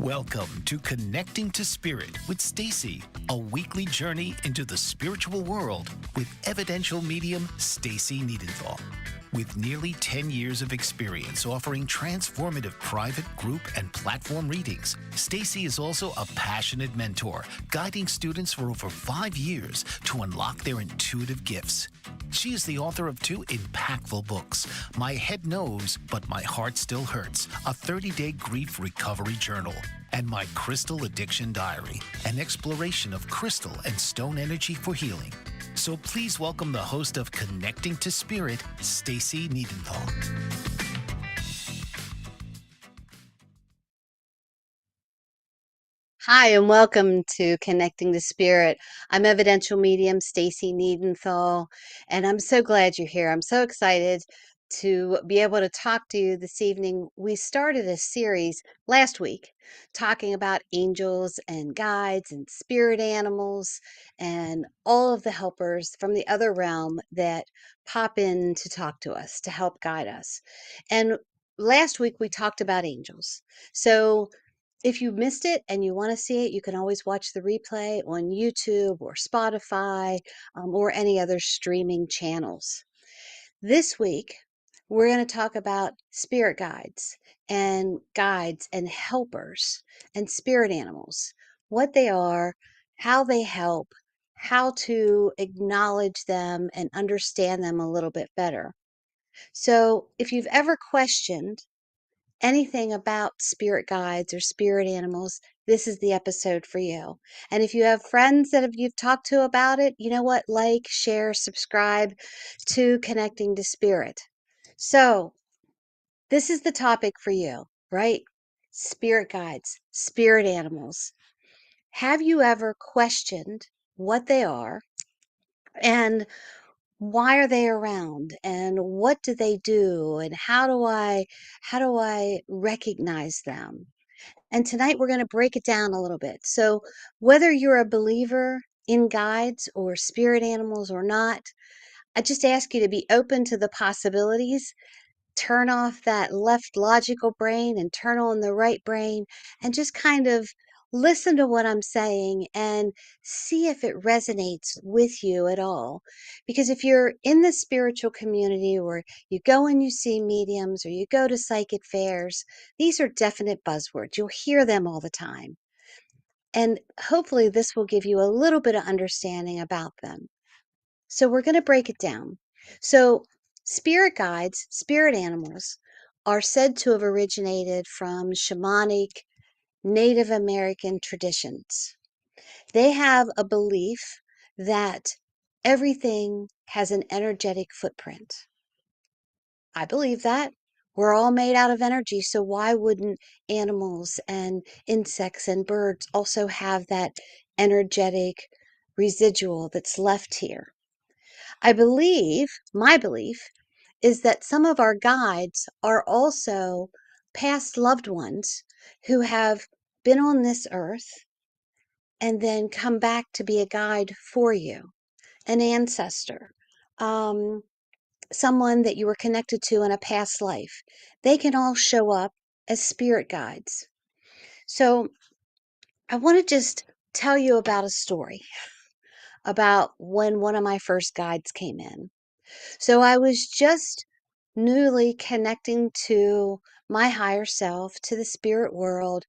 Welcome to Connecting to Spirit with Stacey, a weekly journey into the spiritual world with Evidential Medium Stacey Niedentohl. With nearly 10 years of experience offering transformative private, group, and platform readings, Stacey is also a passionate mentor, guiding students for over 5 years to unlock their intuitive gifts. She is the author of 2 impactful books, My Head Knows, But My Heart Still Hurts, a 30-day grief recovery journal, and My Crystal Addiction Diary, an exploration of crystal and stone energy for healing. So please welcome the host of Connecting to Spirit, Stacey Niedentohl. Hi, and welcome to Connecting to Spirit. I'm Evidential Medium Stacey Niedentohl, and I'm so glad you're here. I'm so excited to be able to talk to you this evening. We started a series last week talking about angels and guides and spirit animals and all of the helpers from the other realm that pop in to talk to us, to help guide us. And last week we talked about angels. So if you missed it and you want to see it, you can always watch the replay on YouTube or Spotify, or any other streaming channels. This week, we're going to talk about spirit guides and helpers and spirit animals, what they are, how they help, how to acknowledge them and understand them a little bit better. So if you've ever questioned anything about spirit guides or spirit animals, this is the episode for you. And if you have friends that you've talked to about it, you know what? Like, share, subscribe to Connecting to Spirit. So, this is the topic for you, right? Spirit guides, spirit animals. Have you ever questioned what they are and why are they around and what do they do and how do I recognize them? And tonight we're going to break it down a little bit. So, whether you're a believer in guides or spirit animals or not, I just ask you to be open to the possibilities. Turn off that left logical brain and turn on the right brain and just kind of listen to what I'm saying and see if it resonates with you at all. Because if you're in the spiritual community or you go and you see mediums or you go to psychic fairs, these are definite buzzwords. You'll hear them all the time. And hopefully, this will give you a little bit of understanding about them. So we're going to break it down. So spirit guides, spirit animals, are said to have originated from shamanic Native American traditions. They have a belief that everything has an energetic footprint. I believe that. We're all made out of energy, so why wouldn't animals and insects and birds also have that energetic residual that's left here? My belief is that some of our guides are also past loved ones who have been on this earth and then come back to be a guide for you, an ancestor, um, someone that you were connected to in a past life. They can all show up as spirit guides. So I want to just tell you about a story about when one of my first guides came in. So I was just newly connecting to my higher self, to the spirit world.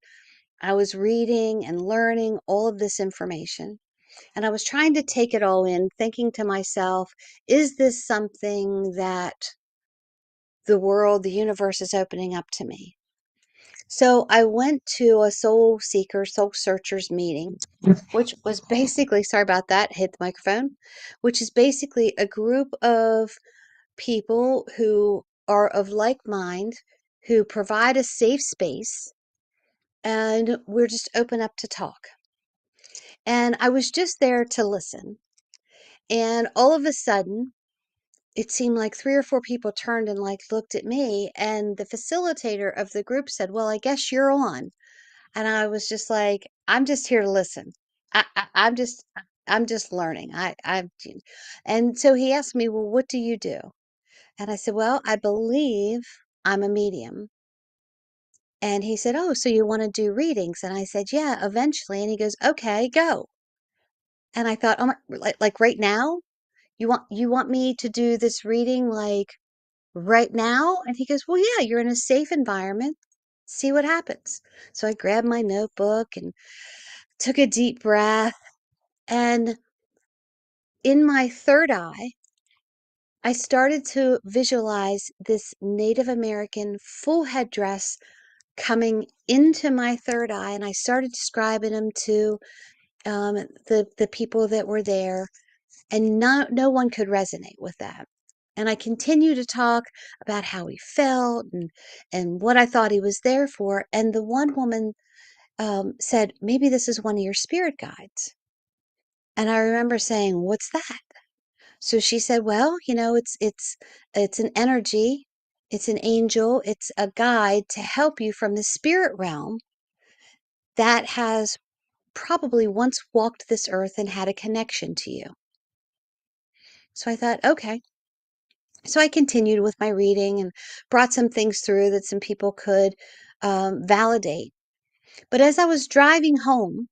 I was reading and learning all of this information, and I was trying to take it all in, thinking to myself, is this something that the world, the universe is opening up to me? So I went to a soul seeker, soul searchers meeting, which was basically, sorry about that, hit the microphone, which is basically a group of people who are of like mind, who provide a safe space, and we're just open up to talk. And I was just there to listen. And all of a sudden, it seemed like 3 or 4 people turned and like looked at me, and the facilitator of the group said, "Well, I guess you're on." And I was just like, "I'm just here to listen. I'm just learning. And so he asked me, "Well, what do you do?" And I said, "Well, I believe I'm a medium." And he said, "Oh, so you want to do readings?" And I said, "Yeah, eventually." And he goes, "Okay, go." And I thought, "Oh my, like right now? You want me to do this reading like right now?" And he goes, "Well, yeah, you're in a safe environment. See what happens." So I grabbed my notebook and took a deep breath. And in my third eye, I started to visualize this Native American full headdress coming into my third eye. And I started describing them to the people that were there. And no one could resonate with that. And I continued to talk about how he felt and what I thought he was there for. And the one woman said, "Maybe this is one of your spirit guides." And I remember saying, "What's that?" So she said, "Well, it's an energy, it's an angel, it's a guide to help you from the spirit realm that has probably once walked this earth and had a connection to you." So I thought, okay. So I continued with my reading and brought some things through that some people could validate. But as I was driving home,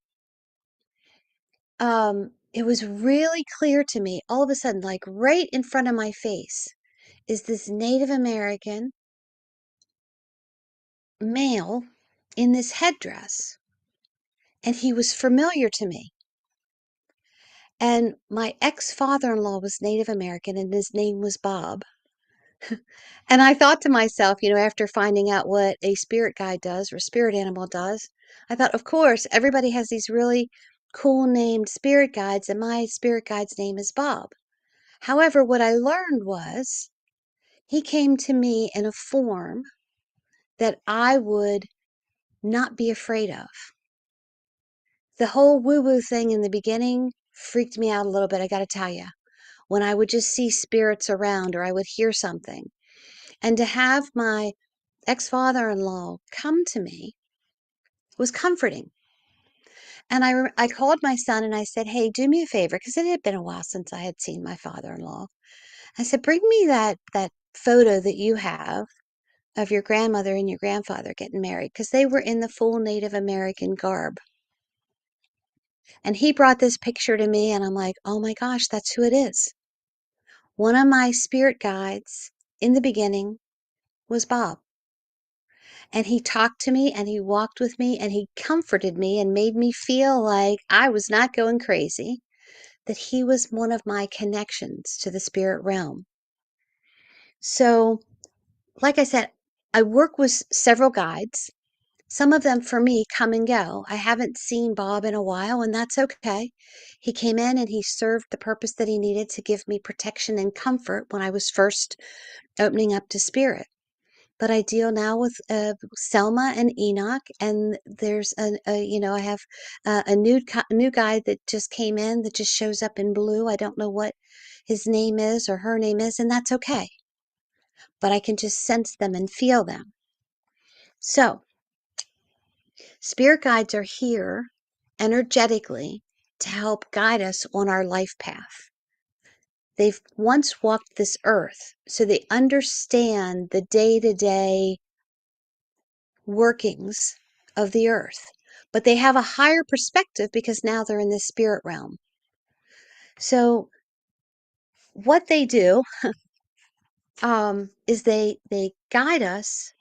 it was really clear to me all of a sudden, like right in front of my face, is this Native American male in this headdress. And he was familiar to me. And my ex-father-in-law was Native American and his name was Bob. And I thought to myself, after finding out what a spirit guide does or spirit animal does, I thought, of course, everybody has these really cool named spirit guides, and my spirit guide's name is Bob. However, what I learned was he came to me in a form that I would not be afraid of. The whole woo-woo thing in the beginning freaked me out a little bit, I got to tell you. When I would just see spirits around or I would hear something. And to have my ex-father-in-law come to me was comforting. And I called my son and I said, "Hey, do me a favor," because it had been a while since I had seen my father-in-law. I said, "Bring me that photo that you have of your grandmother and your grandfather getting married," because they were in the full Native American garb. And he brought this picture to me, and I'm like, "Oh my gosh, that's who it is." One of my spirit guides in the beginning was Bob. And he talked to me and he walked with me and he comforted me and made me feel like I was not going crazy, that he was one of my connections to the spirit realm. So, like I said, I work with several guides. Some of them for me come and go. I haven't seen Bob in a while, and that's okay. He came in and he served the purpose that he needed to give me protection and comfort when I was first opening up to spirit. But I deal now with Selma and Enoch, and there's I have a new guy that just came in that just shows up in blue. I don't know what his name is or her name is, and that's okay. But I can just sense them and feel them. So, spirit guides are here energetically to help guide us on our life path. They've once walked this earth, so they understand the day-to-day workings of the earth. But they have a higher perspective because now they're in the spirit realm. So what they do is they guide us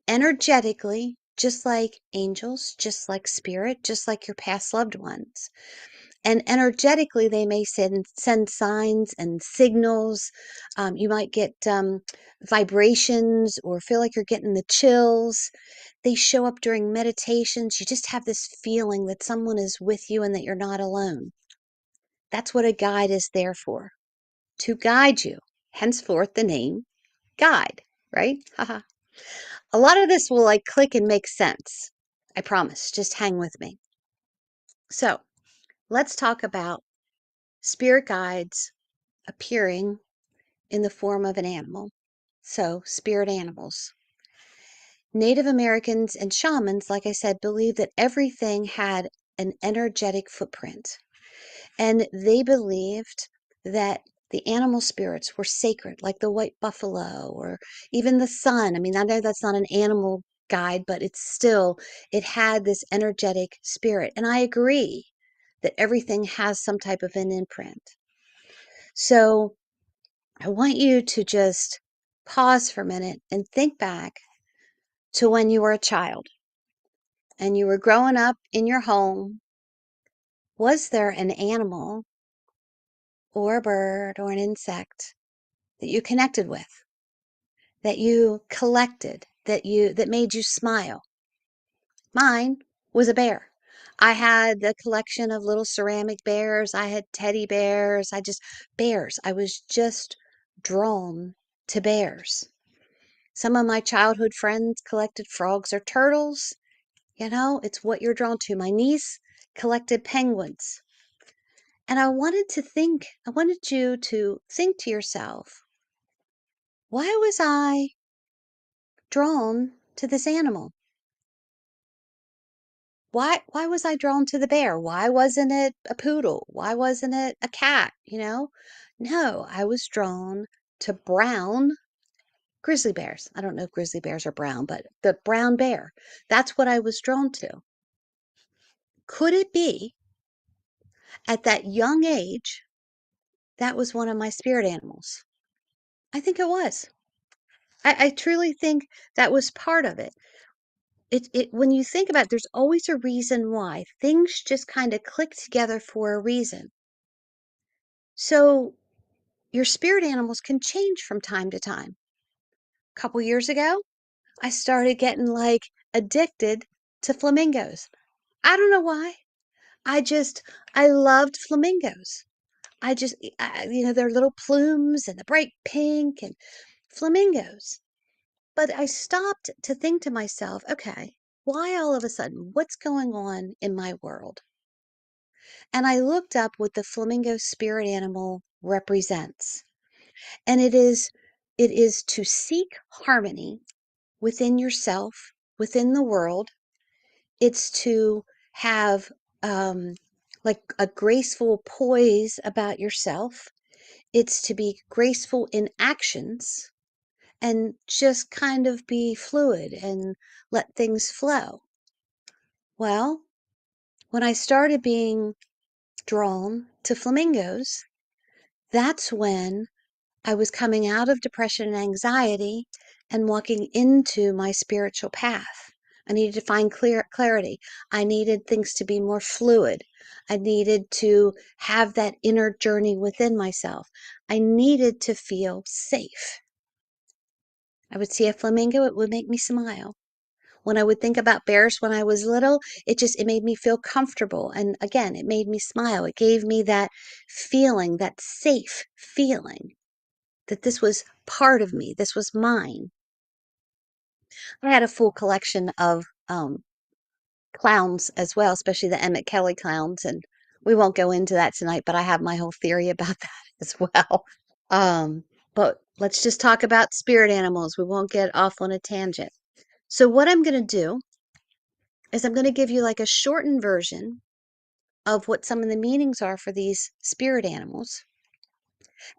energetically, just like angels, just like spirit, just like your past loved ones. And energetically, they may send signs and signals. You might get vibrations or feel like you're getting the chills. They show up during meditations. You just have this feeling that someone is with you and that you're not alone. That's what a guide is there for, to guide you. Henceforth, the name guide, right? Haha. A lot of this will like click and make sense. I promise. Just hang with me. So let's talk about spirit guides appearing in the form of an animal. So, spirit animals. Native Americans and shamans, like I said, believe that everything had an energetic footprint. And they believed that the animal spirits were sacred, like the white buffalo or even the sun. I mean, I know that's not an animal guide, but it had this energetic spirit. And I agree that everything has some type of an imprint. So I want you to just pause for a minute and think back to when you were a child and you were growing up in your home. Was there an animal or a bird or an insect that you connected with, that you collected, that made you smile? Mine was a bear. I had the collection of little ceramic bears. I had teddy bears. Bears. I was just drawn to bears. Some of my childhood friends collected frogs or turtles. It's what you're drawn to. My niece collected penguins. And I wanted you to think to yourself, why was I drawn to this animal? Why was I drawn to the bear? Why wasn't it a poodle? Why wasn't it a cat? No, I was drawn to brown grizzly bears. I don't know if grizzly bears are brown, but the brown bear, that's what I was drawn to. Could it be at that young age, that was one of my spirit animals? I think it was. I truly think that was part of it. When you think about it, there's always a reason why. Things just kind of click together for a reason. So your spirit animals can change from time to time. A couple years ago, I started getting like addicted to flamingos. I don't know why. I loved flamingos. Their little plumes and the bright pink and flamingos. But I stopped to think to myself, okay, why all of a sudden? What's going on in my world? And I looked up what the flamingo spirit animal represents. And it is to seek harmony within yourself, within the world. It's to have like a graceful poise about yourself. It's to be graceful in actions and just kind of be fluid and let things flow. Well, when I started being drawn to flamingos, that's when I was coming out of depression and anxiety and walking into my spiritual path. I needed to find clarity. I needed things to be more fluid. I needed to have that inner journey within myself. I needed to feel safe. I would see a flamingo, it would make me smile. When I would think about bears when I was little, it made me feel comfortable. And again, it made me smile. It gave me that feeling, that safe feeling that this was part of me. This was mine. I had a full collection of clowns as well, especially the Emmett Kelly clowns. And we won't go into that tonight, but I have my whole theory about that as well. But let's just talk about spirit animals. We won't get off on a tangent. So what I'm going to do is I'm going to give you like a shortened version of what some of the meanings are for these spirit animals.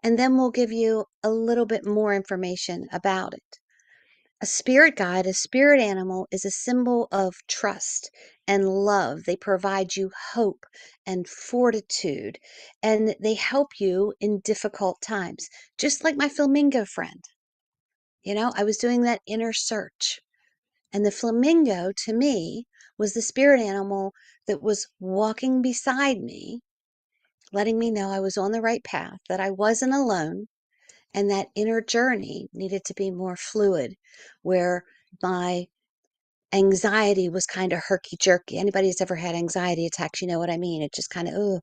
And then we'll give you a little bit more information about it. A spirit guide, a spirit animal, is a symbol of trust and love. They provide you hope and fortitude, and they help you in difficult times. Just like my flamingo friend. I was doing that inner search. And the flamingo, to me, was the spirit animal that was walking beside me, letting me know I was on the right path, that I wasn't alone, and that inner journey needed to be more fluid, where my anxiety was kind of herky-jerky. Anybody who's ever had anxiety attacks, you know what I mean. It just kind of, oh,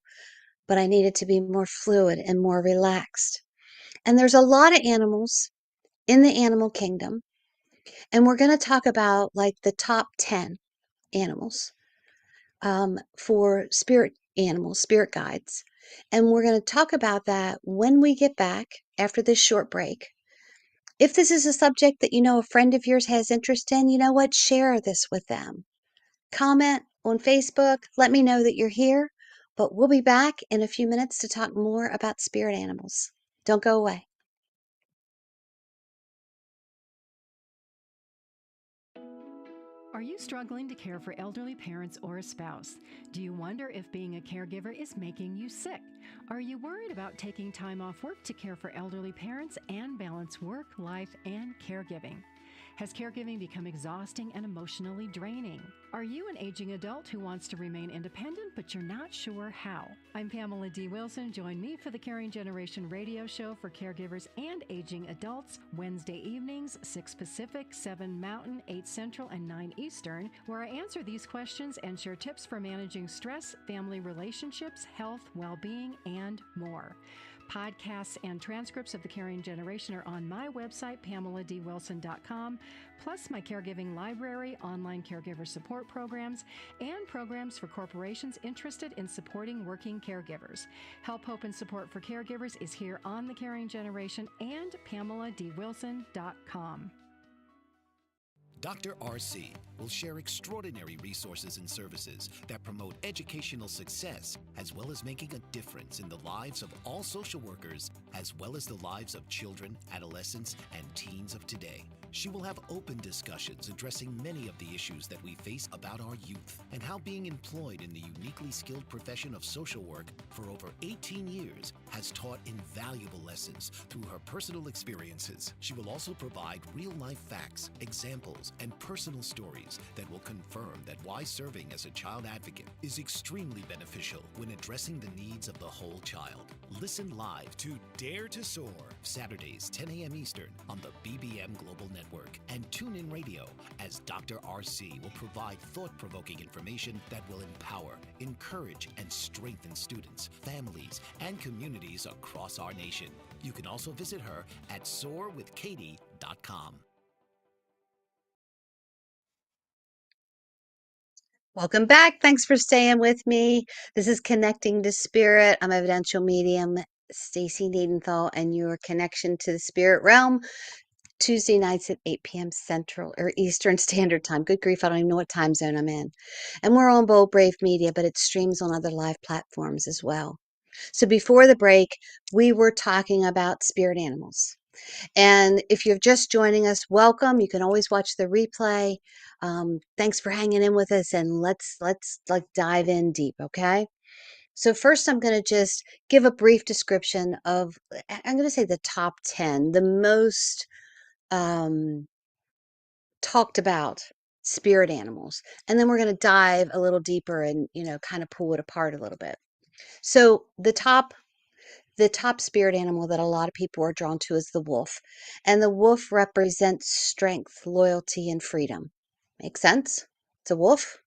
but I needed to be more fluid and more relaxed. And there's a lot of animals in the animal kingdom. And we're going to talk about like the top 10 animals for spirit animals, spirit guides. And we're going to talk about that when we get back after this short break. If this is a subject that you know a friend of yours has interest in, you know what? Share this with them. Comment on Facebook. Let me know that you're here. But we'll be back in a few minutes to talk more about spirit animals. Don't go away. Are you struggling to care for elderly parents or a spouse? Do you wonder if being a caregiver is making you sick? Are you worried about taking time off work to care for elderly parents and balance work, life, and caregiving? Has caregiving become exhausting and emotionally draining? Are you an aging adult who wants to remain independent, but you're not sure how? I'm Pamela D. Wilson. Join me for the Caring Generation radio show for caregivers and aging adults, Wednesday evenings, 6 Pacific, 7 Mountain, 8 Central, and 9 Eastern, where I answer these questions and share tips for managing stress, family relationships, health, well-being, and more. Podcasts and transcripts of The Caring Generation are on my website, PamelaDWilson.com, plus my caregiving library, online caregiver support programs, and programs for corporations interested in supporting working caregivers. Help, hope, and support for caregivers is here on The Caring Generation and PamelaDWilson.com. Dr. RC will share extraordinary resources and services that promote educational success, as well as making a difference in the lives of all social workers, as well as the lives of children, adolescents, and teens of today. She will have open discussions addressing many of the issues that we face about our youth and how being employed in the uniquely skilled profession of social work for over 18 years has taught invaluable lessons through her personal experiences. She will also provide real-life facts, examples, and personal stories that will confirm that why serving as a child advocate is extremely beneficial when addressing the needs of the whole child. Listen live to Dare to Soar, Saturdays, 10 a.m. Eastern on the BBM Global Network, and tune in radio as Dr. RC will provide thought-provoking information that will empower, encourage, and strengthen students, families, and communities across our nation. You can also visit her at soarwithkatie.com. Welcome back. Thanks for staying with me. This is Connecting to Spirit. I'm Evidential Medium Stacey Niedentohl, and your connection to the spirit realm, Tuesday nights at 8 p.m. Central or Eastern Standard Time. Good grief, I don't even know what time zone I'm in. And we're on Bold Brave Media, but it streams on other live platforms as well. So before the break, we were talking about spirit animals. And if you're just joining us, welcome. You can always watch the replay. Thanks for hanging in with us, and let's like dive in deep, okay? So first, I'm going to just give a brief description of, I'm going to say the top 10, the most talked about spirit animals. And then we're going to dive a little deeper and, kind of pull it apart a little bit. So the top spirit animal that a lot of people are drawn to is the wolf. And the wolf represents strength, loyalty, and freedom. Make sense? It's a wolf.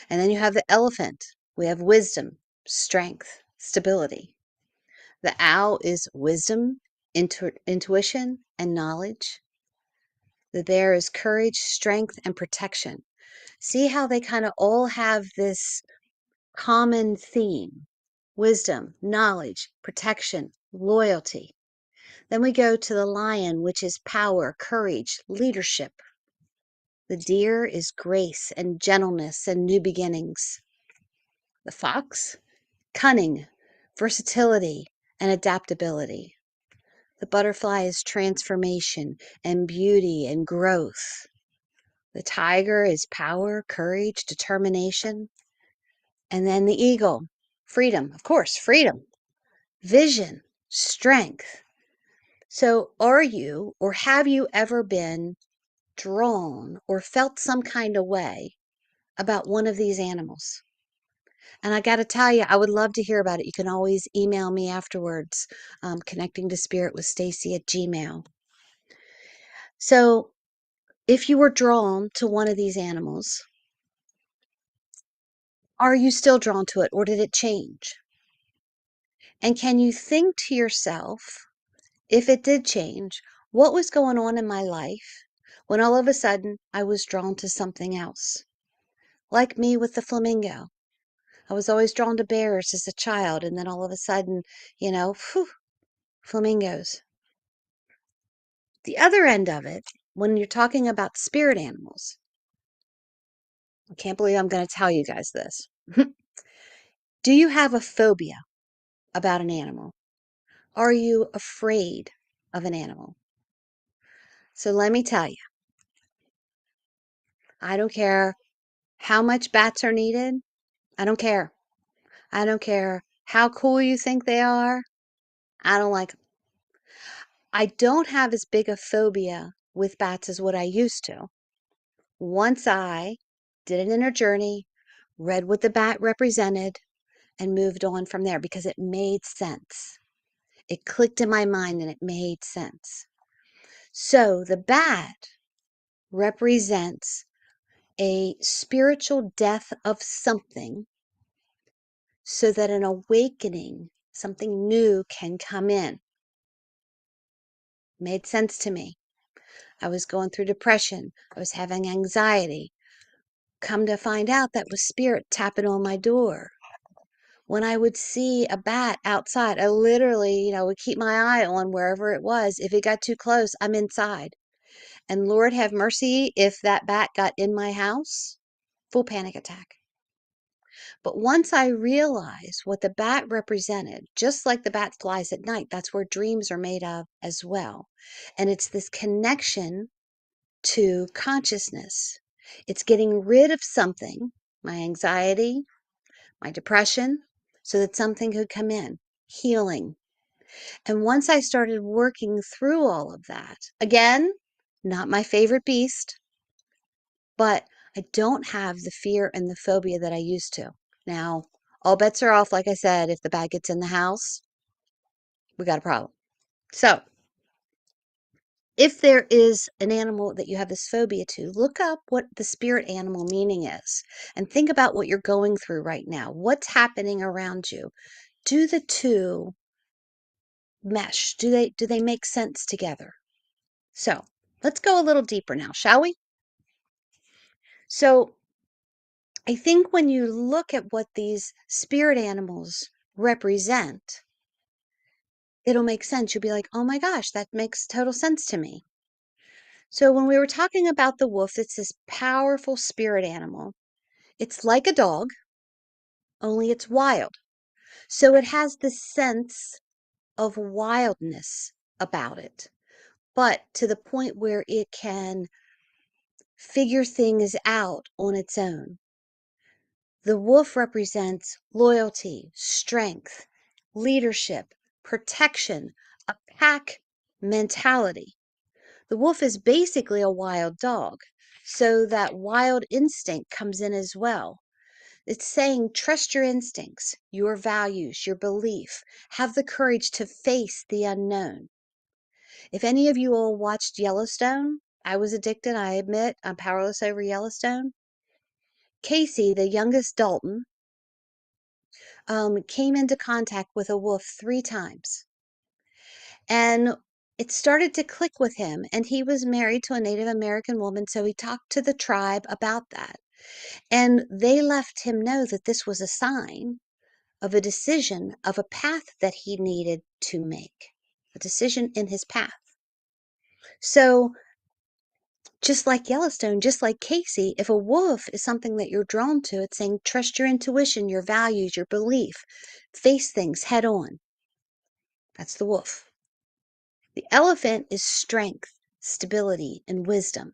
And then you have the elephant. We have wisdom, strength, stability. The owl is wisdom, intuition, and knowledge. The bear is courage, strength, and protection. See how they kind of all have this common theme: wisdom, knowledge, protection, loyalty. Then we go to the lion, which is power, courage, leadership. The deer is grace and gentleness and new beginnings. The fox, cunning, versatility, and adaptability. The butterfly is transformation and beauty and growth. The tiger is power, courage, determination. And then the eagle, freedom, of course, freedom, vision, strength. So are you, or have you ever been drawn or felt some kind of way about one of these animals? And I got to tell you, I would love to hear about it. You can always email me afterwards, conectingtospiritwithstacey at gmail. So if you were drawn to one of these animals, are you still drawn to it, or did it change? And can you think to yourself, if it did change, what was going on in my life when all of a sudden I was drawn to something else? Like me with the flamingo. I was always drawn to bears as a child, and then all of a sudden, flamingos. The other end of it, when you're talking about spirit animals, I can't believe I'm going to tell you guys this. Do you have a phobia about an animal? Are you afraid of an animal? So let me tell you, I don't care how much bats are needed. I don't care. I don't care how cool you think they are. I don't like them. I don't have as big a phobia with bats as what I used to. Once I did an inner journey, read what the bat represented, and moved on from there because it made sense. It clicked in my mind and it made sense. So the bat represents a spiritual death of something so that an awakening, something new can come in. Made sense to me. I was going through depression. I was having anxiety. Come to find out that was spirit tapping on my door. When I would see a bat outside, I literally, would keep my eye on wherever it was. If it got too close, I'm inside. And Lord have mercy if that bat got in my house, full panic attack. But once I realized what the bat represented, just like the bat flies at night, that's where dreams are made of as well. And it's this connection to consciousness. It's getting rid of something, my anxiety, my depression, so that something could come in, healing. And once I started working through all of that, again, not my favorite beast, but I don't have the fear and the phobia that I used to. Now, all bets are off, like I said, if the bat gets in the house, we got a problem. So, if there is an animal that you have this phobia to, look up what the spirit animal meaning is and think about what you're going through right now. What's happening around you? Do the two mesh? Do they make sense together? So, let's go a little deeper now, shall we? So, I think when you look at what these spirit animals represent, it'll make sense. You'll be like, oh my gosh, that makes total sense to me. So when we were talking about the wolf, it's this powerful spirit animal. It's like a dog, only it's wild. So it has this sense of wildness about it, but to the point where it can figure things out on its own. The wolf represents loyalty, strength, leadership, protection, a pack mentality. The wolf is basically a wild dog, so that wild instinct comes in as well. It's saying trust your instincts, your values, your belief. Have the courage to face the unknown. If any of you all watched Yellowstone, I was addicted, I admit, I'm powerless over Yellowstone. Casey, the youngest Dalton, came into contact with a wolf 3 times. And it started to click with him. And he was married to a Native American woman, so he talked to the tribe about that. And they left him know that this was a sign of a decision, of a path that he needed to make, a decision in his path. So, just like Yellowstone, just like Casey, if a wolf is something that you're drawn to, it's saying trust your intuition, your values, your belief, face things head on. That's the wolf. The elephant is strength, stability, and wisdom.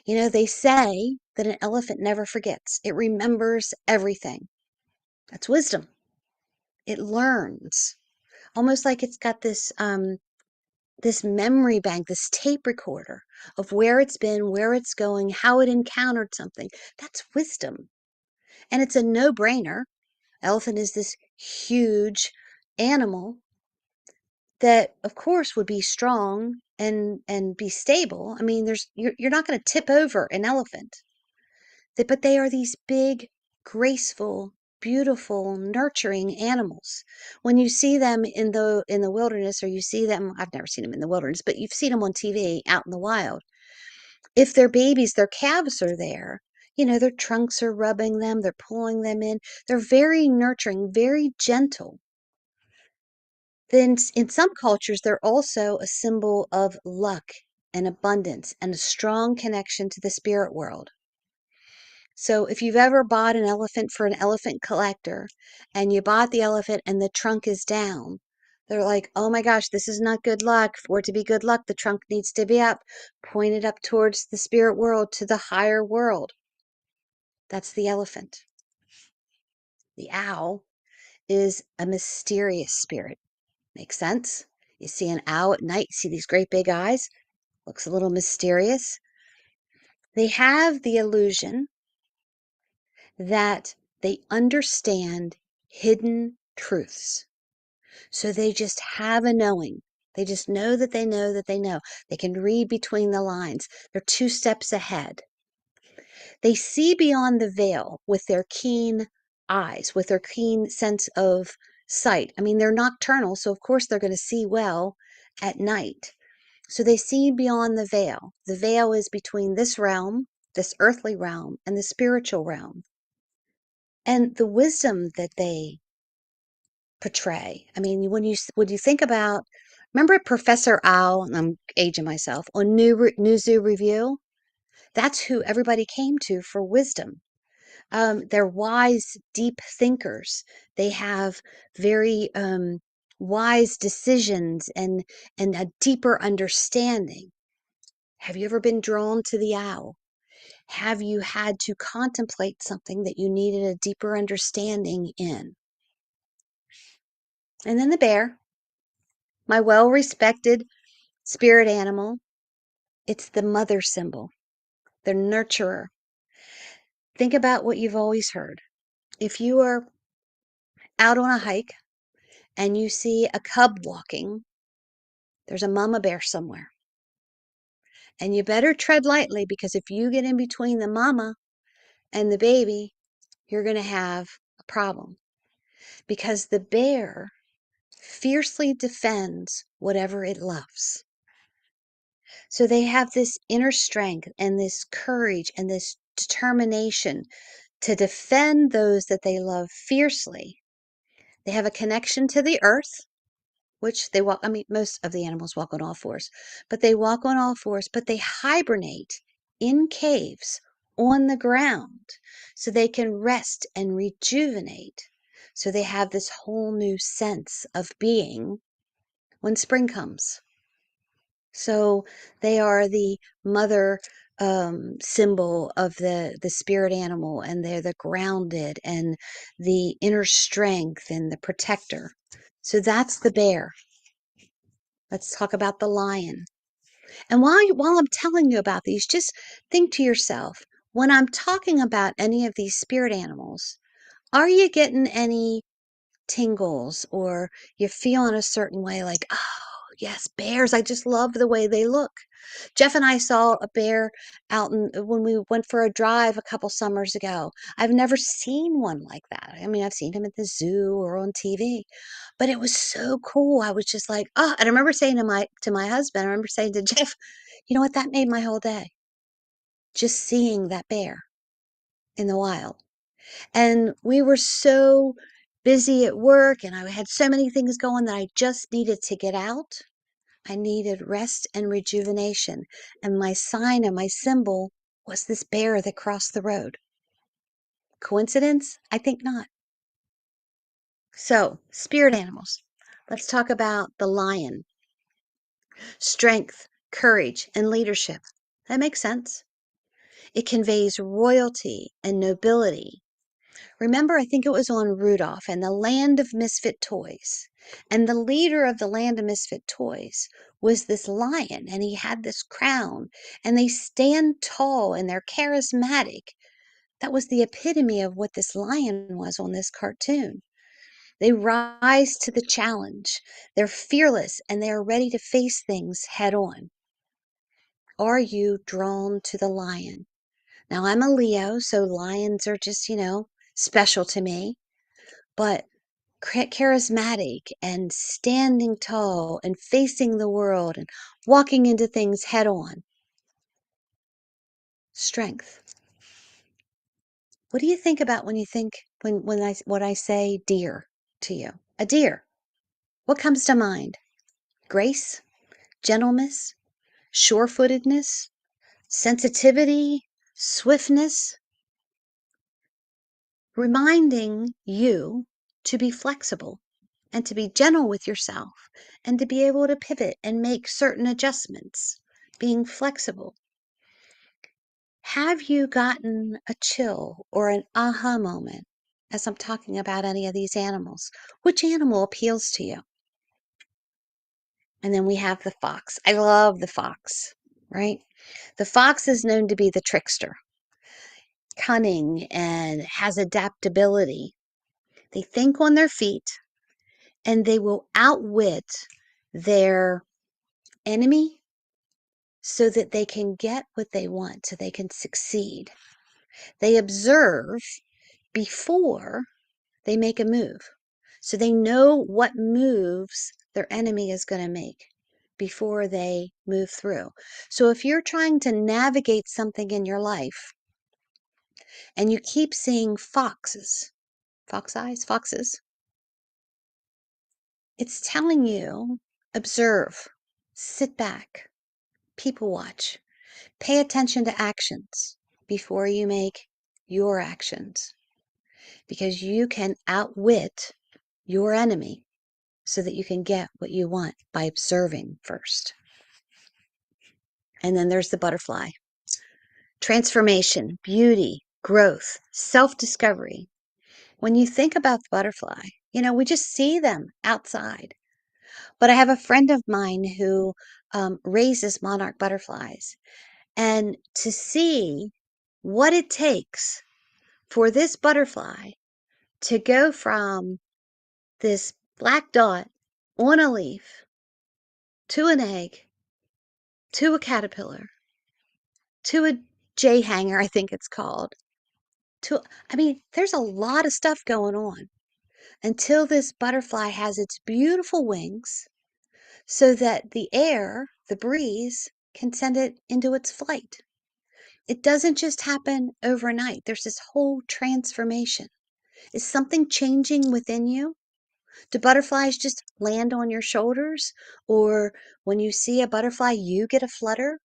They say that an elephant never forgets. It remembers everything. That's wisdom. It learns. Almost like it's got this memory bank, this tape recorder of where it's been, where it's going, how it encountered something. That's wisdom. And it's a no-brainer. Elephant is this huge animal that of course would be strong and be stable. I mean, you're not going to tip over an elephant. But they are these big, graceful, beautiful, nurturing animals. When you see them in the wilderness, or you see them, I've never seen them in the wilderness, but you've seen them on TV out in the wild. If they're babies, their calves are there. Their trunks are rubbing them, they're pulling them in. They're very nurturing, very gentle. Then in some cultures, they're also a symbol of luck and abundance and a strong connection to the spirit world. So if you've ever bought an elephant for an elephant collector and you bought the elephant and the trunk is down, They're like, oh my gosh, this is not good luck. For it to be good luck, the trunk needs to be up, pointed up towards the spirit world, to the higher world. That's the elephant. The owl is a mysterious spirit. Makes sense? You see an owl at night, you see these great big eyes, looks a little mysterious. They have the illusion that they understand hidden truths. So they just have a knowing. They just know that they know that they know. They can read between the lines. They're 2 steps ahead. They see beyond the veil with their keen eyes, with their keen sense of sight. I mean, they're nocturnal, so of course they're going to see well at night. So they see beyond the veil. The veil is between this realm, this earthly realm, and the spiritual realm. And the wisdom that they portray. I mean, when you think about, remember Professor Owl, and I'm aging myself, on New Zoo Review? That's who everybody came to for wisdom. They're wise, deep thinkers. They have very wise decisions and a deeper understanding. Have you ever been drawn to the owl? Have you had to contemplate something that you needed a deeper understanding in? And then the bear, my well-respected spirit animal, it's the mother symbol, the nurturer. Think about what you've always heard. If you are out on a hike and you see a cub walking, there's a mama bear somewhere. And you better tread lightly, because if you get in between the mama and the baby, you're going to have a problem. Because the bear fiercely defends whatever it loves. So they have this inner strength and this courage and this determination to defend those that they love fiercely. They have a connection to the earth, which they walk, I mean, most of the animals walk on all fours, but they walk on all fours, but they hibernate in caves on the ground so they can rest and rejuvenate. So they have this whole new sense of being when spring comes. So they are the mother symbol of the spirit animal, and they're the grounded and the inner strength and the protector. So that's the bear. Let's talk about the lion. And while I'm telling you about these, just think to yourself, when I'm talking about any of these spirit animals, are you getting any tingles, or you feel in a certain way like, oh, yes, bears, I just love the way they look. Jeff and I saw a bear when we went for a drive a couple summers ago. I've never seen one like that. I mean, I've seen him at the zoo or on TV, but it was so cool. I was just like, oh, and I remember saying to my husband, I remember saying to Jeff, you know what, that made my whole day. Just seeing that bear in the wild. And we were so busy at work, and I had so many things going that I just needed to get out. I needed rest and rejuvenation. And my sign and my symbol was this bear that crossed the road. Coincidence? I think not. So, spirit animals. Let's talk about the lion. Strength, courage, and leadership. That makes sense. It conveys royalty and nobility. Remember, I think it was on Rudolph and the Land of Misfit Toys. And the leader of the Land of Misfit Toys was this lion, and he had this crown, and they stand tall and they're charismatic. That was the epitome of what this lion was on this cartoon. They rise to the challenge. They're fearless and they are ready to face things head on. Are you drawn to the lion? Now, I'm a Leo, so lions are just, special to me. But charismatic and standing tall and facing the world and walking into things head on. Strength. What do you think about when you think when I say deer to you? A deer. What comes to mind? Grace, gentleness, sure-footedness, sensitivity, swiftness, reminding you to be flexible and to be gentle with yourself and to be able to pivot and make certain adjustments, being flexible. Have you gotten a chill or an aha moment as I'm talking about any of these animals? Which animal appeals to you? And then we have the fox. I love the fox, right? The fox is known to be the trickster, cunning, and has adaptability. They think on their feet and they will outwit their enemy so that they can get what they want, so they can succeed. They observe before they make a move. So they know what moves their enemy is going to make before they move through. So if you're trying to navigate something in your life and you keep seeing foxes, foxes, it's telling you, observe, sit back, people watch, pay attention to actions before you make your actions, because you can outwit your enemy so that you can get what you want by observing first. And then there's the butterfly. Transformation, beauty, growth, self-discovery. When you think about the butterfly, we just see them outside. But I have a friend of mine who raises monarch butterflies. And to see what it takes for this butterfly to go from this black dot on a leaf to an egg to a caterpillar to a jay hanger, I think it's called. There's a lot of stuff going on until this butterfly has its beautiful wings so that the air, the breeze, can send it into its flight. It doesn't just happen overnight. There's this whole transformation. Is something changing within you? Do butterflies just land on your shoulders? Or when you see a butterfly, you get a flutter?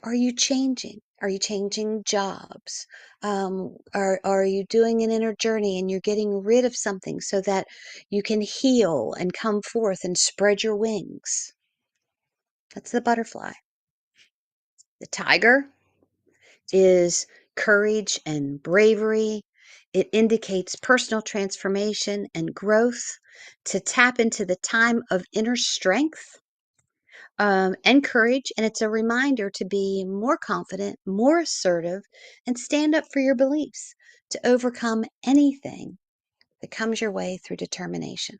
Are you changing? Are you changing jobs? Are you doing an inner journey and you're getting rid of something so that you can heal and come forth and spread your wings? That's the butterfly. The tiger is courage and bravery. It indicates personal transformation and growth, to tap into the time of inner strength and courage. And it's a reminder to be more confident, more assertive, and stand up for your beliefs to overcome anything that comes your way through determination.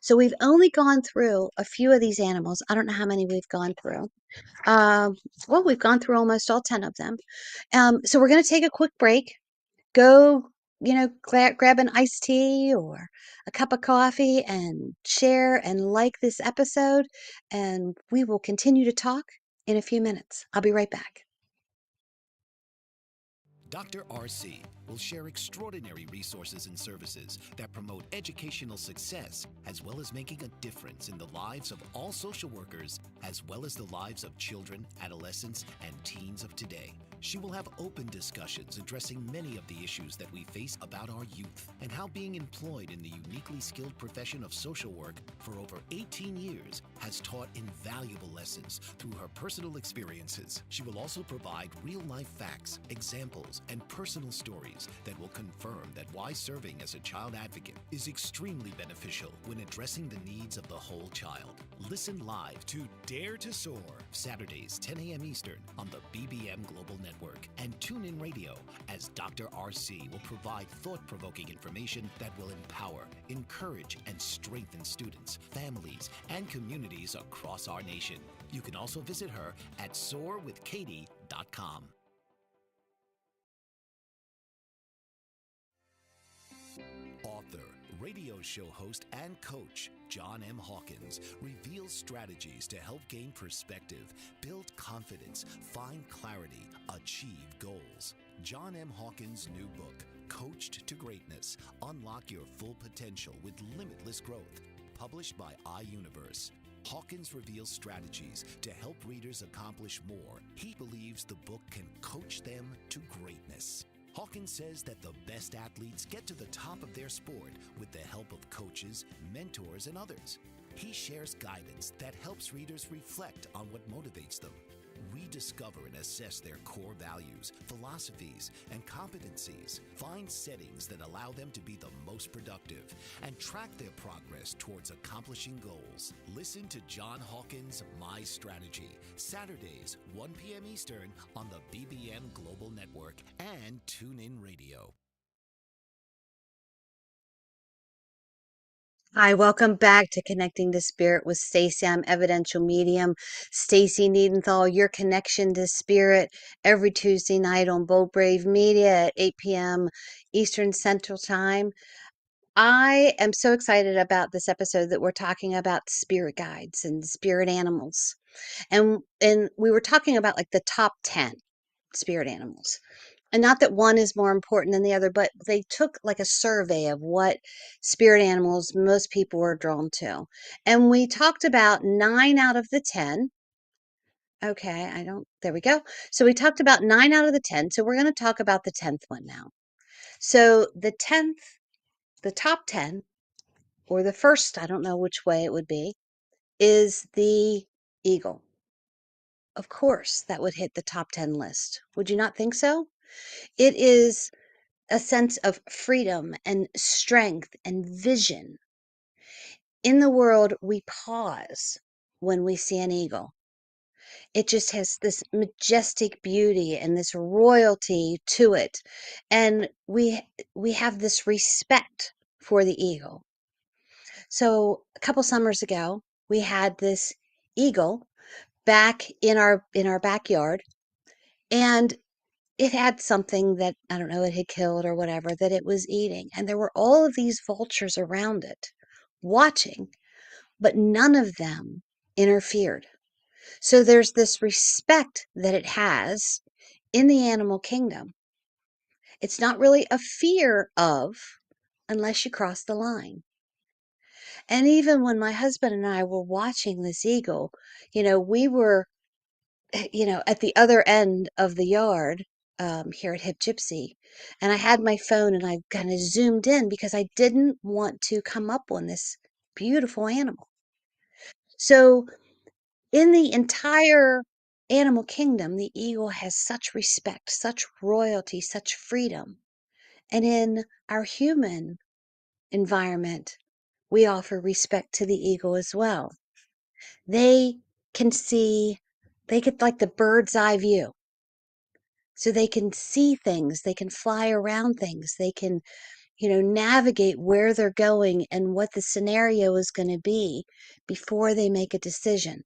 So we've only gone through a few of these animals. I don't know how many we've gone through. We've gone through almost all 10 of them. So we're going to take a quick break. Go, grab an iced tea or a cup of coffee and share and like this episode. And we will continue to talk in a few minutes. I'll be right back. Dr. RC will share extraordinary resources and services that promote educational success, as well as making a difference in the lives of all social workers, as well as the lives of children, adolescents, and teens of today. She will have open discussions addressing many of the issues that we face about our youth and how being employed in the uniquely skilled profession of social work for over 18 years has taught invaluable lessons through her personal experiences. She will also provide real-life facts, examples, and personal stories that will confirm that why serving as a child advocate is extremely beneficial when addressing the needs of the whole child. Listen live to Dare to Soar, Saturdays 10 a.m. Eastern on the BBM Global Network, and tune in radio as Dr. RC will provide thought-provoking information that will empower, encourage, and strengthen students, families, and communities across our nation. You can also visit her at soarwithkatie.com. Author, radio show host, and coach John M. Hawkins reveals strategies to help gain perspective, build confidence, find clarity, achieve goals. John M. Hawkins' new book, Coached to Greatness: Unlock Your Full Potential with Limitless Growth, published by iUniverse. Hawkins reveals strategies to help readers accomplish more. He believes the book can coach them to greatness. Hawkins says that the best athletes get to the top of their sport with the help of coaches, mentors, and others. He shares guidance that helps readers reflect on what motivates them, rediscover and assess their core values, philosophies, and competencies, find settings that allow them to be the most productive, and track their progress towards accomplishing goals. Listen to John Hawkins' My Strategy, Saturdays, 1 p.m. Eastern on the BBM Global Network and TuneIn Radio. Hi, welcome back to Connecting to Spirit with Stacey. I'm Evidential Medium Stacey Niedentohl, your connection to spirit every Tuesday night on Bold Brave Media at 8 p.m. Eastern Central Time. I am so excited about this episode that we're talking about spirit guides and spirit animals. And we were talking about like the top 10 spirit animals. And not that one is more important than the other, but they took like a survey of what spirit animals most people were drawn to. And we talked about 9 out of the 10. Okay, there we go. So we talked about 9 out of the 10. So we're going to talk about the 10th one now. So the top 10, or the first, I don't know which way it would be, is the eagle. Of course, that would hit the top 10 list. Would you not think so? It is a sense of freedom and strength and vision. In the world, we pause when we see an eagle. It just has this majestic beauty and this royalty to it. And we have this respect for the eagle. So a couple summers ago, we had this eagle back in our backyard, and it had something that, I don't know, it had killed or whatever that it was eating. And there were all of these vultures around it watching, but none of them interfered. So there's this respect that it has in the animal kingdom. It's not really a fear of unless you cross the line. And even when my husband and I were watching this eagle, we were at the other end of the yard here at Hip Gypsy. And I had my phone and I kind of zoomed in because I didn't want to come up on this beautiful animal. So in the entire animal kingdom, the eagle has such respect, such royalty, such freedom. And in our human environment, we offer respect to the eagle as well. They get like the bird's eye view. So they can see things, they can fly around things, they can, navigate where they're going and what the scenario is going to be before they make a decision.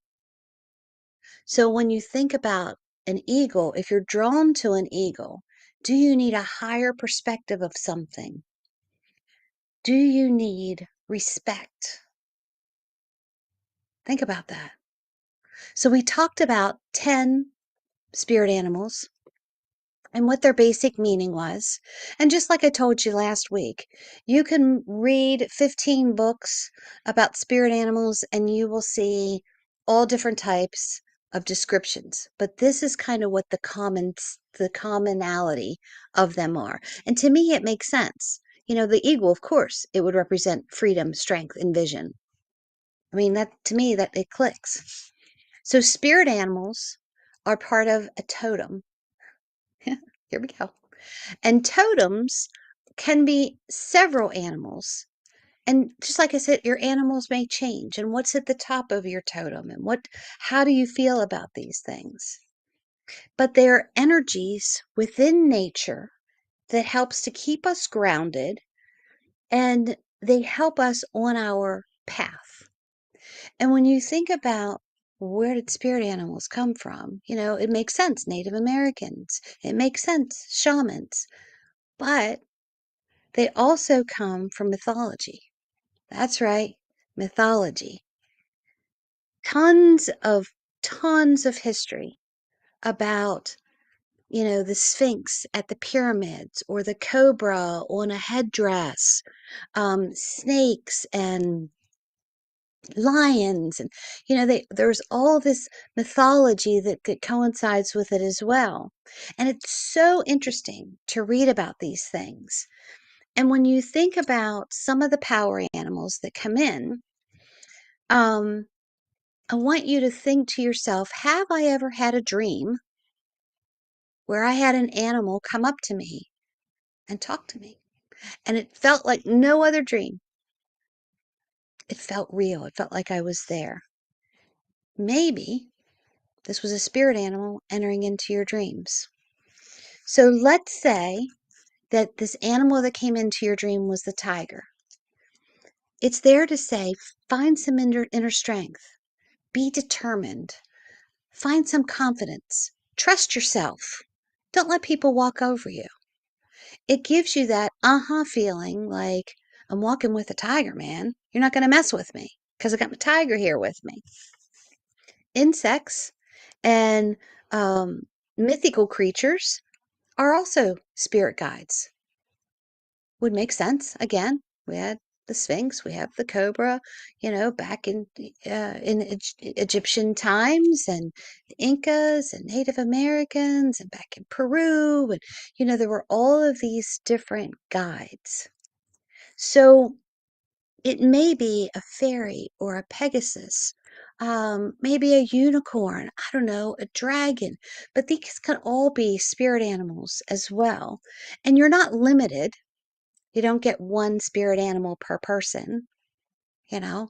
So when you think about an eagle, if you're drawn to an eagle, do you need a higher perspective of something? Do you need respect? Think about that. So we talked about 10 spirit animals and what their basic meaning was. And just like I told you last week, you can read 15 books about spirit animals and you will see all different types of descriptions. But this is kind of what the commonality of them are. And to me, it makes sense. The eagle, of course, it would represent freedom, strength, and vision. I mean, that to me, that it clicks. So spirit animals are part of a totem. Here we go. And totems can be several animals. And just like I said, your animals may change. And what's at the top of your totem? And how do you feel about these things? But they're energies within nature that helps to keep us grounded, and they help us on our path. And when you think about where did spirit animals come from? It makes sense. Native Americans. It makes sense. Shamans. But they also come from mythology. That's right, mythology. Tons of history about, the Sphinx at the pyramids or the cobra on a headdress, snakes and lions, and there's all this mythology that coincides with it as well. And it's so interesting to read about these things. And when you think about some of the power animals that come in, um, I want you to think to yourself, have I ever had a dream where I had an animal come up to me and talk to me? And it felt like no other dream. It felt real. It felt like I was there. Maybe this was a spirit animal entering into your dreams. So let's say that this animal that came into your dream was the tiger. It's there to say, find some inner strength, be determined, find some confidence, trust yourself. Don't let people walk over you. It gives you that feeling like, I'm walking with a tiger, man. You're not going to mess with me because I got my tiger here with me. Insects and mythical creatures are also spirit guides. Would make sense. Again, we had the Sphinx, we have the cobra, back in Egyptian times, and the Incas and Native Americans, and back in Peru, and there were all of these different guides. So it may be a fairy or a Pegasus, maybe a unicorn, I don't know, a dragon, but these can all be spirit animals as well. And you're not limited. You don't get one spirit animal per person, And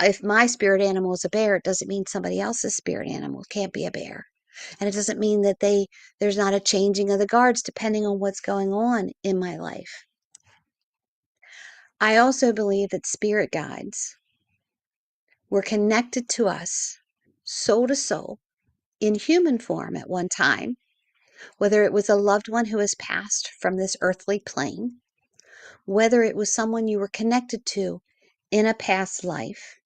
if my spirit animal is a bear, it doesn't mean somebody else's spirit animal can't be a bear. And it doesn't mean that there's not a changing of the guards depending on what's going on in my life. I also believe that spirit guides were connected to us soul to soul in human form at one time, whether it was a loved one who has passed from this earthly plane, whether it was someone you were connected to in a past life.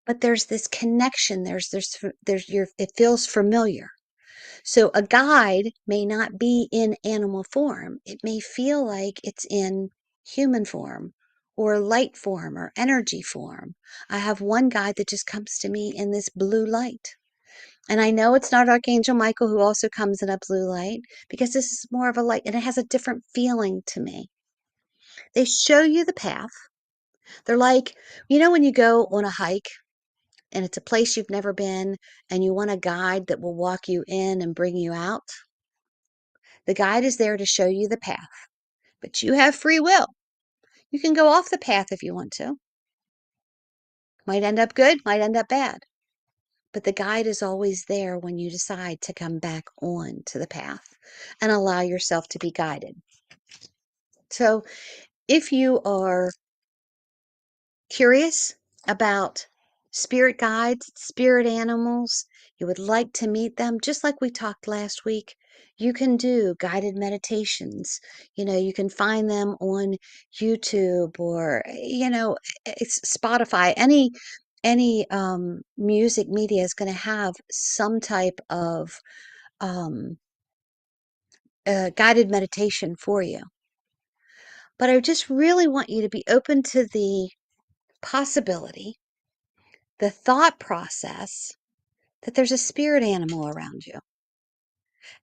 But there's this connection, it feels familiar. So a guide may not be in animal form. It may feel like it's in human form or light form or energy form. I have one guide that just comes to me in this blue light. And I know it's not Archangel Michael, who also comes in a blue light, because this is more of a light and it has a different feeling to me. They show you the path. They're like, when you go on a hike and it's a place you've never been and you want a guide that will walk you in and bring you out. The guide is there to show you the path, but you have free will. You can go off the path if you want to. Might end up good, might end up bad. But the guide is always there when you decide to come back on to the path and allow yourself to be guided. So if you are curious about spirit guides, spirit animals, you would like to meet them, just like we talked last week, you can do guided meditations. You can find them on YouTube or, it's Spotify. Any music media is going to have some type of guided meditation for you. But I just really want you to be open to the possibility, the thought process that there's a spirit animal around you.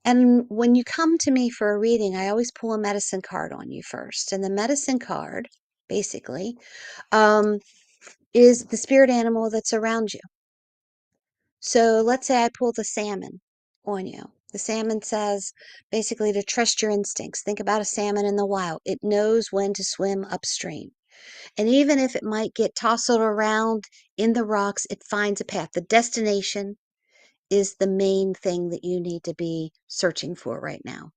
And when you come to me for a reading, I always pull a medicine card on you first. And the medicine card, basically, is the spirit animal that's around you. So let's say I pull the salmon on you. The salmon says basically to trust your instincts. Think about a salmon in the wild. It knows when to swim upstream. And even if it might get tousled around in the rocks, it finds a path. The destination is the main thing that you need to be searching for right now.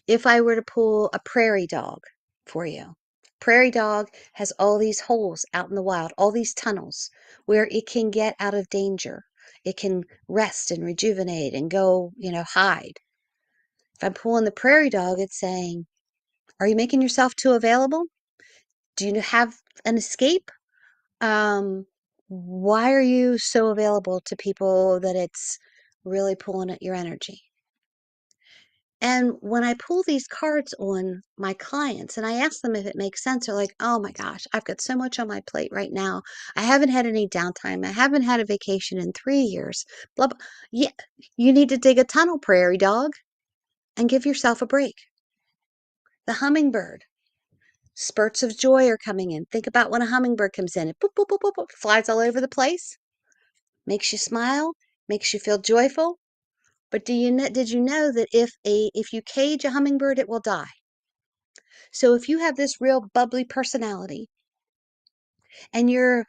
If I were to pull a prairie dog for you, prairie dog has all these holes out in the wild, all these tunnels where it can get out of danger. It can rest and rejuvenate and go, hide. If I'm pulling the prairie dog, it's saying, are you making yourself too available? Do you have an escape? Why are you so available to people that it's really pulling at your energy? And when I pull these cards on my clients and I ask them if it makes sense, they're like, oh my gosh, I've got so much on my plate right now. I haven't had any downtime. I haven't had a vacation in 3 years. Blah, blah. Yeah, you need to dig a tunnel, prairie dog, and give yourself a break. The hummingbird. Spurts of joy are coming in. Think about when a hummingbird comes in. It boop, boop, boop, boop, boop, flies all over the place, makes you smile, makes you feel joyful. But did you know that if you cage a hummingbird, it will die? So if you have this real bubbly personality and you're,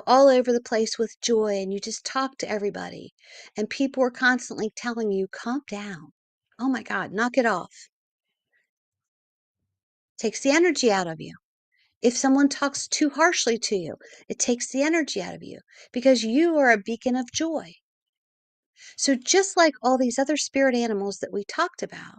all over the place with joy and you just talk to everybody and people are constantly telling you, calm down. Oh my God, knock it off. Takes the energy out of you. If someone talks too harshly to you, it takes the energy out of you because you are a beacon of joy. So just like all these other spirit animals that we talked about,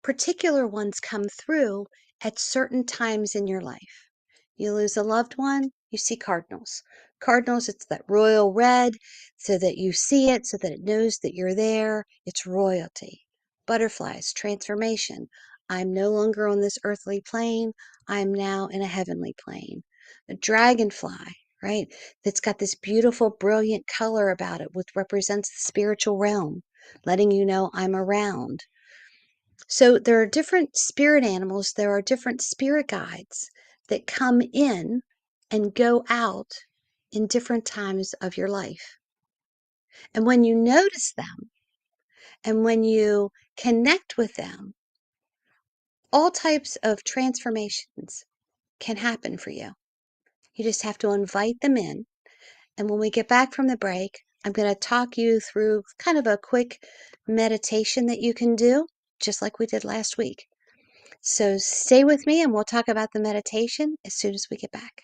particular ones come through at certain times in your life. You lose a loved one, you see cardinals. Cardinals, it's that royal red so that you see it, so that it knows that you're there. It's royalty. Butterflies, transformation. I'm no longer on this earthly plane. I'm now in a heavenly plane. The dragonfly, right? That's got this beautiful, brilliant color about it, which represents the spiritual realm, letting you know I'm around. So there are different spirit animals, there are different spirit guides that come in and go out in different times of your life. And when you notice them and when you connect with them, all types of transformations can happen for you. You just have to invite them in. And when we get back from the break, I'm going to talk you through kind of a quick meditation that you can do, just like we did last week. So stay with me and we'll talk about the meditation as soon as we get back.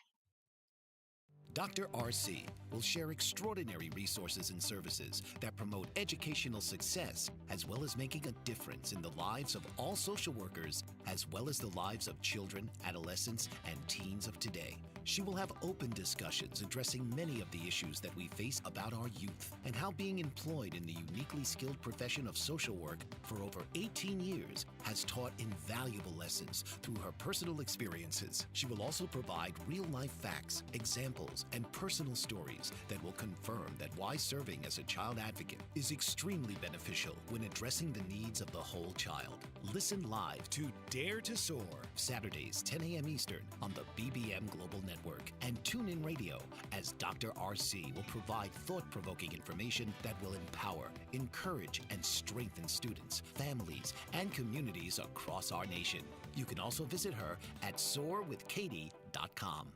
Dr. RC will share extraordinary resources and services that promote educational success as well as making a difference in the lives of all social workers as well as the lives of children, adolescents, and teens of today. She will have open discussions addressing many of the issues that we face about our youth and how being employed in the uniquely skilled profession of social work for over 18 years has taught invaluable lessons through her personal experiences. She will also provide real-life facts, examples, and personal stories that will confirm that why serving as a child advocate is extremely beneficial when addressing the needs of the whole child. Listen live to Dare to Soar, Saturdays 10 a.m. Eastern on the BBM Global Network, and tune in radio as Dr. RC will provide thought-provoking information that will empower, encourage, and strengthen students, families, and communities across our nation. You can also visit her at soarwithkatie.com.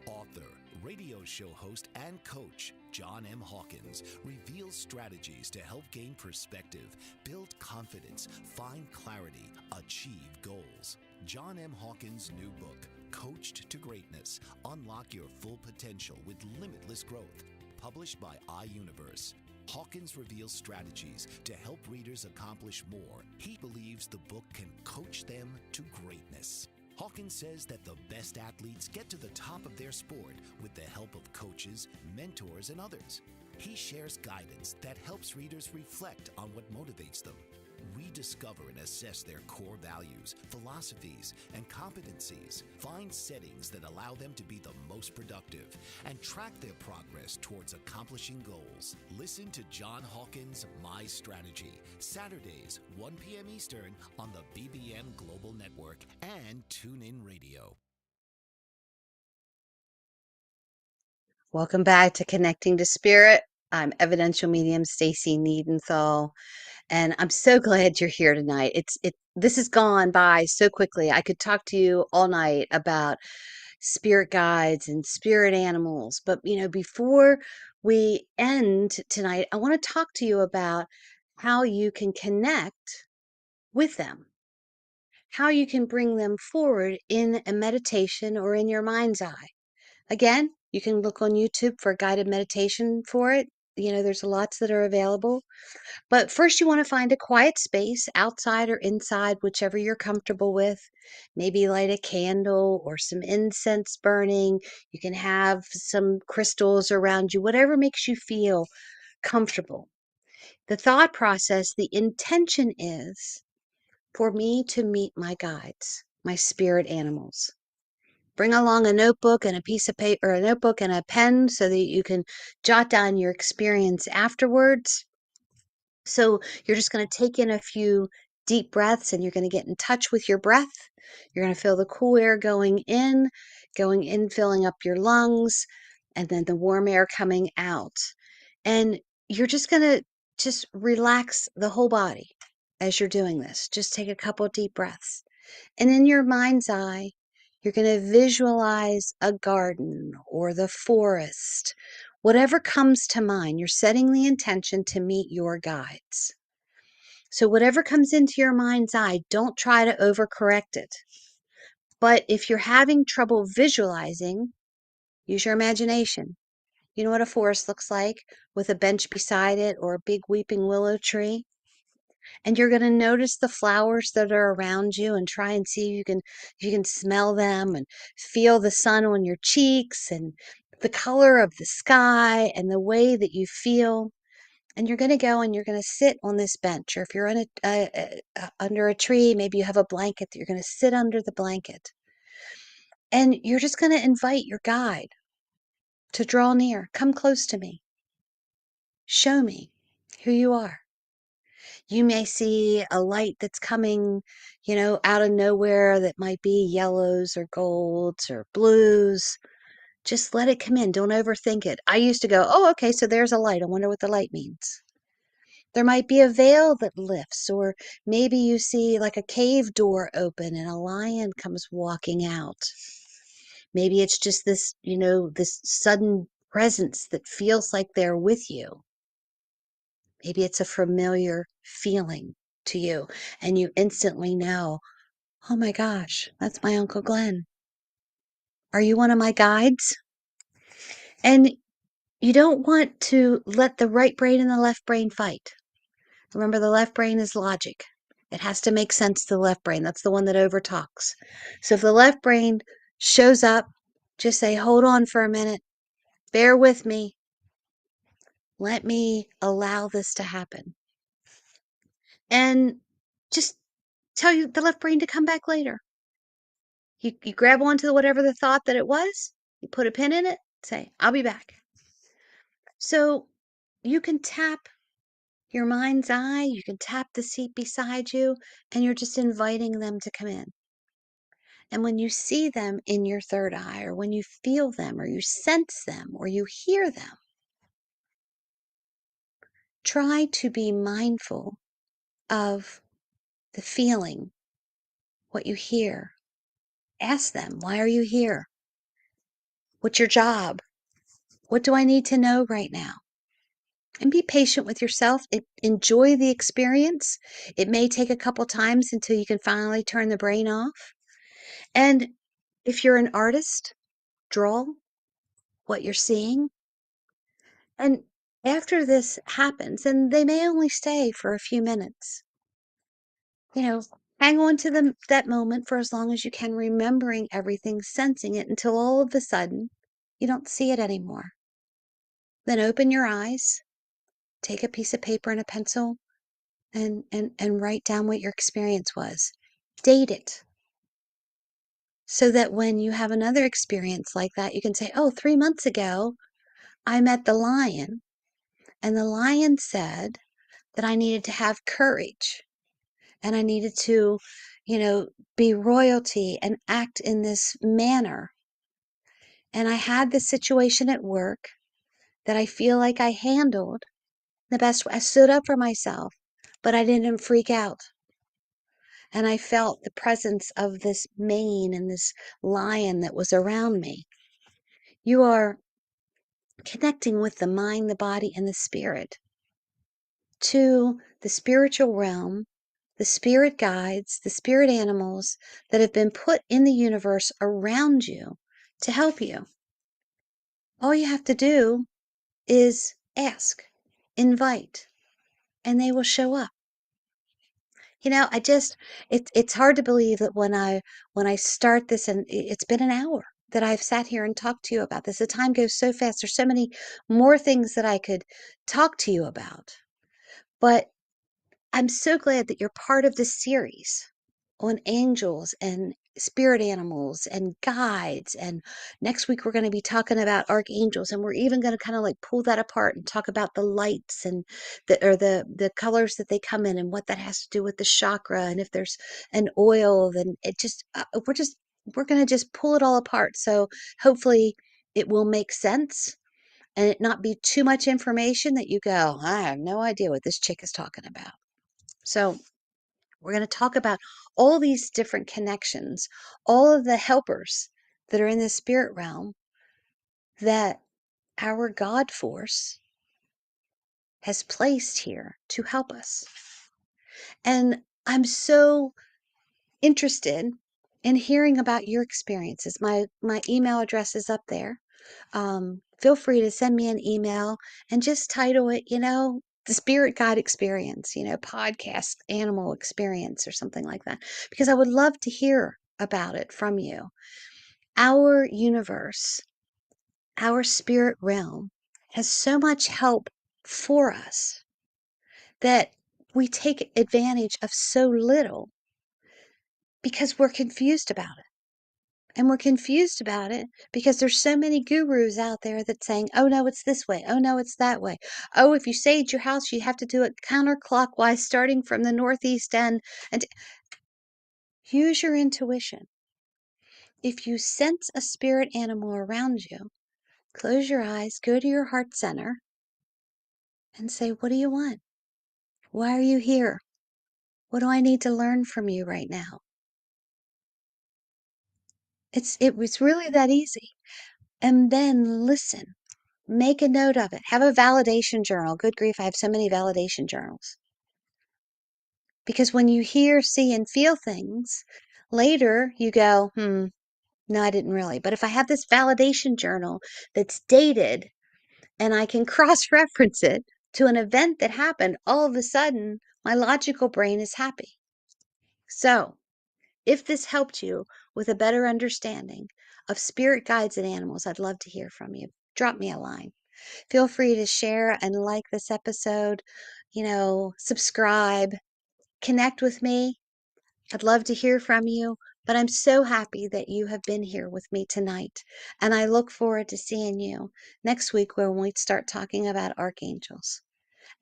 Author, radio show host, and coach John M. Hawkins reveals strategies to help gain perspective, build confidence, find clarity, achieve goals. John M. Hawkins' new book, Coached to Greatness, Unlock Your Full Potential with Limitless Growth, published by iUniverse. Hawkins reveals strategies to help readers accomplish more. He believes the book can coach them to greatness. Hawkins says that the best athletes get to the top of their sport with the help of coaches, mentors, and others. He shares guidance that helps readers reflect on what motivates them, rediscover and assess their core values, philosophies, and competencies, find settings that allow them to be the most productive, and track their progress towards accomplishing goals. Listen to John Hawkins' My Strategy, Saturdays, 1 p.m. Eastern on the BBM Global Network and TuneIn Radio. Welcome back to Connecting to Spirit. I'm Evidential Medium Stacey Niedentohl, and I'm so glad you're here tonight. This has gone by so quickly. I could talk to you all night about spirit guides and spirit animals, but before we end tonight, I want to talk to you about how you can connect with them, how you can bring them forward in a meditation or in your mind's eye. Again, you can look on YouTube for guided meditation for it. There's lots that are available. But first, you want to find a quiet space outside or inside, whichever you're comfortable with. Maybe light a candle or some incense burning. You can have some crystals around you, whatever makes you feel comfortable. The thought process, the intention is for me to meet my guides, my spirit animals. Bring along a notebook and a piece of paper, or a notebook and a pen, so that you can jot down your experience afterwards. So you're just going to take in a few deep breaths, and you're going to get in touch with your breath. You're going to feel the cool air going in, filling up your lungs, and then the warm air coming out. And you're just going to just relax the whole body as you're doing this. Just take a couple deep breaths. And in your mind's eye, you're going to visualize a garden or the forest. Whatever comes to mind, you're setting the intention to meet your guides. So whatever comes into your mind's eye, don't try to overcorrect it. But if you're having trouble visualizing, use your imagination. You know what a forest looks like with a bench beside it or a big weeping willow tree? And you're going to notice the flowers that are around you and try and see if you can smell them and feel the sun on your cheeks and the color of the sky and the way that you feel. And you're going to go and you're going to sit on this bench, or if you're in under a tree, maybe you have a blanket that you're going to sit under the blanket. And you're just going to invite your guide to draw near. Come close to me. Show me who you are. You may see a light that's coming, out of nowhere, that might be yellows or golds or blues. Just let it come in. Don't overthink it. I used to go, oh, okay, so there's a light. I wonder what the light means. There might be a veil that lifts, or maybe you see like a cave door open and a lion comes walking out. Maybe it's just this, this sudden presence that feels like they're with you. Maybe it's a familiar feeling to you, and you instantly know, oh my gosh, that's my Uncle Glenn. Are you one of my guides? And you don't want to let the right brain and the left brain fight. Remember, the left brain is logic. It has to make sense to the left brain. That's the one that overtalks. So if the left brain shows up, just say, hold on for a minute. Bear with me. Let me allow this to happen. And just tell you the left brain to come back later. You grab onto whatever the thought that it was, you put a pin in it, say, I'll be back. So you can tap your mind's eye, you can tap the seat beside you, and you're just inviting them to come in. And when you see them in your third eye, or when you feel them, or you sense them, or you hear them, try to be mindful of the feeling, what you hear. Ask them, why are you here? What's your job? What do I need to know right now? And be patient with yourself. Enjoy the experience. It may take a couple times until you can finally turn the brain off. And if you're an artist, draw what you're seeing. And after this happens, and they may only stay for a few minutes, hang on to that moment for as long as you can, remembering everything, sensing it, until all of a sudden you don't see it anymore. Then open your eyes, take a piece of paper and a pencil, and write down what your experience was. Date it, so that when you have another experience like that, you can say, oh, 3 months ago, I met the lion, and the lion said that I needed to have courage, and I needed to, be royalty and act in this manner. And I had this situation at work that I feel like I handled the best way. I stood up for myself, but I didn't freak out. And I felt the presence of this mane and this lion that was around me. You are connecting with the mind, the body, and the spirit to the spiritual realm, the spirit guides, the spirit animals that have been put in the universe around you to help you. All you have to do is ask, invite, and they will show up. It's hard to believe that when I start this, and it's been an hour that I've sat here and talked to you about this. The time goes so fast. There's so many more things that I could talk to you about. But I'm so glad that you're part of this series on angels and spirit animals and guides. And next week, we're going to be talking about archangels. And we're even going to kind of like pull that apart and talk about the lights and the colors that they come in and what that has to do with the chakra. And if there's an oil, then it just, we're going to just pull it all apart. So hopefully it will make sense and it not be too much information that you go, I have no idea what this chick is talking about. So we're going to talk about all these different connections, all of the helpers that are in the spirit realm that our God force has placed here to help us. And I'm so interested in hearing about your experiences. My email address is up there. Feel free to send me an email and just title it, the spirit guide experience, podcast animal experience or something like that, because I would love to hear about it from you. Our universe, our spirit realm has so much help for us that we take advantage of so little because we're confused about it. And we're confused about it because there's so many gurus out there that saying, oh no, it's this way. Oh no, it's that way. Oh, if you sage your house, you have to do it counterclockwise, starting from the northeast end. And use your intuition. If you sense a spirit animal around you, close your eyes, go to your heart center, and say, what do you want? Why are you here? What do I need to learn from you right now? It was really that easy. And then listen. Make a note of it. Have a validation journal. Good grief, I have so many validation journals. Because when you hear, see, and feel things, later you go, no, I didn't really. But if I have this validation journal that's dated and I can cross-reference it to an event that happened, all of a sudden, my logical brain is happy. So, if this helped you with a better understanding of spirit guides and animals, I'd love to hear from you. Drop me a line. Feel free to share and like this episode, subscribe, connect with me. I'd love to hear from you, but I'm so happy that you have been here with me tonight. And I look forward to seeing you next week when we start talking about archangels.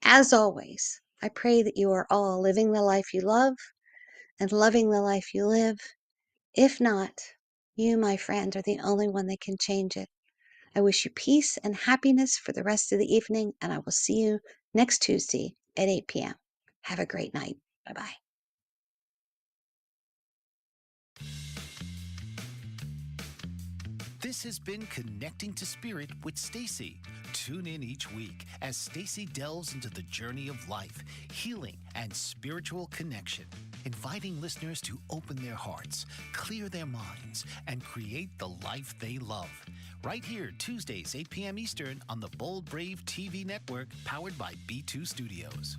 As always, I pray that you are all living the life you love and loving the life you live. If not, you, my friend, are the only one that can change it. I wish you peace and happiness for the rest of the evening, and I will see you next Tuesday at 8 p.m. Have a great night. Bye-bye. This has been Connecting to Spirit with Stacey. Tune in each week as Stacey delves into the journey of life, healing, and spiritual connection, inviting listeners to open their hearts, clear their minds, and create the life they love. Right here, Tuesdays, 8 p.m. Eastern on the Bold Brave TV network, powered by B2 Studios.